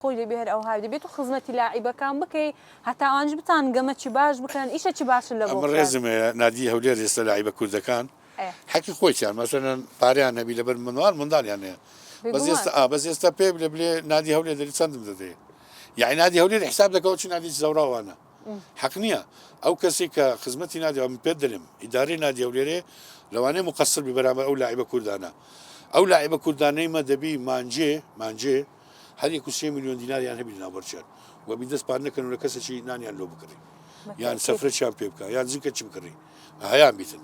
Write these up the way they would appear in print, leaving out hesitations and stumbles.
خۆی دەبێت ئەو هاو دەبێت و خزمەتی لاعیبەکان بکەی هەتا ئەوانش بتان گەمەکی باش بکەن ئیشەکی باشن لە بۆ ئەمە ڕێزمێ نادی هەولێر ئێستا لاعیبە کوردەکان حەقی خۆیان مەسەلەن پاریان هەبی لەبەر منداڵیان هەیە بەس ئێستا پێ بڵێ نادی هەولێر دەری چەندم دەدەێت یعنی نادی هەولێر حساب دەکەوت چی نادی زەوراوانە حەق نییە ئەو کەسی کە خزمەتی نادی من پێ دەرم ئیدارەی نادی هەولێرێ لەوانەیە مقەسر بی بەرامبەر ئەو لاعیبە کوردانە ئەو لاعیبە کوردانەی مە دەبی مانجێ هەر 3 میلیۆن دیناریان هەبی ناوبەرچێت و بی دەست پار نەکەن و لە کەسێکی نانیان لۆ بکڕی یان سەفرەتیان پێ بکە یان زیکە چی بکڕی هەیان بیتن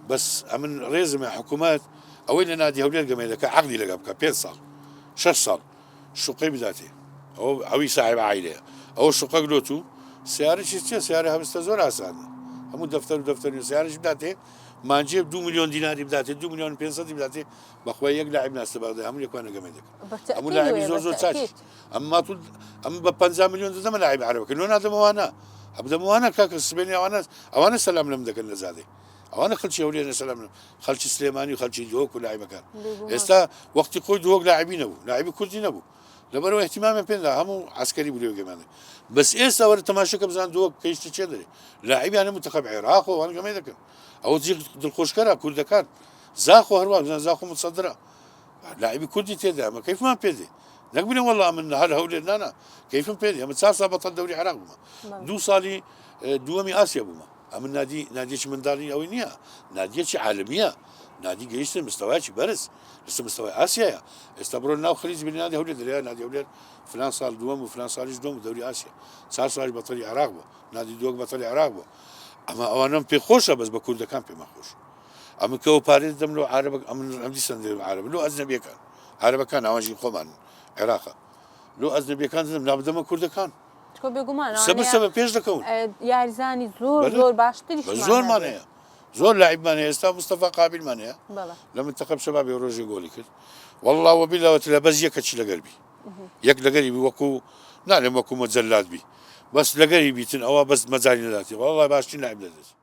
بەس ئەمن ڕێزمە حکوومەت ئەوەی لە نادی هەولێر گەمەی دەکە عەقدی لەگە بکە 5 ساڵ 6 ساڵ شوقەی بداتێ ئەوی صاحب عایلەیە ئەوە شوقە گلۆت و سیارەی چیە سیارە هەبستە زۆر ئاسانە هەموو دەفتەر و دەفتەر سیارەش بداتێ مانجێ 2 میلیۆن دیناری بداتێ 2 میلیۆن 500 بداتێ بەخوای یەک لاعب ناستە بەغداد هەموو یەکوانە گەمەی دەکەن هەموو لاعبی زۆر چاچ ئەم بە 50 میلیۆن دەدەمە لاعب عەرەبەکە لۆ نادەمەوانە هەبدەمەوانە کاکە سبێنی ئەوانە سەلام لەم دەکەن لە زادێ ئەوانە خەڵکی هەولێرە سەلام خەڵکی سلێمانی و خەڵکی دۆک و لاعبەکان ئێستا وەختی خۆی دۆک لاعبی نەبوو لاعبی کوردی نەبوو لەبەرەوە احتیمامیان پێدا هەموو عسکەری بوو لێ گەمانە بەس ئێستا وەرە تەماشاکە بزان دۆک کەیشتی چێ دەرێ لاعبیانە منتەخەب عێراق و ئەوان گەمەی دەکەن ئەوە دڵخۆشکەرە کوردەکان زاخۆ هەروە بزان زاخۆ متصەدرە لاعبی کوردی تێدا ئەمە کەیفمان پێدێ نەک بڵێن وەڵڵا من هەر هەولێر نانا کەیفم پێدێ ئەمە 4 ساڵ بەتەڵ دەوری عێراق بوومە 2 ساڵی دووەمی ئاسیا بوومە ئەمە نادیەکی منداڵی ئەوەی نییە نادیەکی عالمیە نادی گەیشتن مستەوایکی بەرز لەسەر مستەوای ئاسیایە ئێستا بڕۆ ناو خەلیج ببینی نادی هەولێر دەرێ نادی هەولێر فلان ساڵ دووەم و فلان ساڵیش دووەم و دەوری ئاسیا 4 ساڵی بەتەڵی عێراق بووە نادی دۆک بەتەڵی عێراق بووە ئەمە ئەوانم پێ خۆشە بەس بە کوردەکان پێمە خۆش ئەمە کەەوە پارێ دەم لەو عەرەبە ئەمدی سندێ عەرەب لۆ ئەجنەبیەکان عەرەبەکان ئەوانژی خۆمان عێراقە لۆ ئەجنەبیەکان دەم نابدەمە کوردەکان سەبەر پێش دەکەون یاریزانی زۆر باشتری زۆرمان هەیە زۆر لاعبمان هەیە ئێستا مستەفا قابلمان هەیە لە منتەخەب شەبابێ ڕۆژێ گۆڵی کرد وەڵڵا وەبیلاوەت لە بەس یەکەچی لەگەر بی یەک لەگەری بی وەکو نالێم وەکو مەجەلات بی بەس لەگەری بیتن ئەوە بەس مەجای نەداتی وەڵڵا باشترین لاعب دەدەست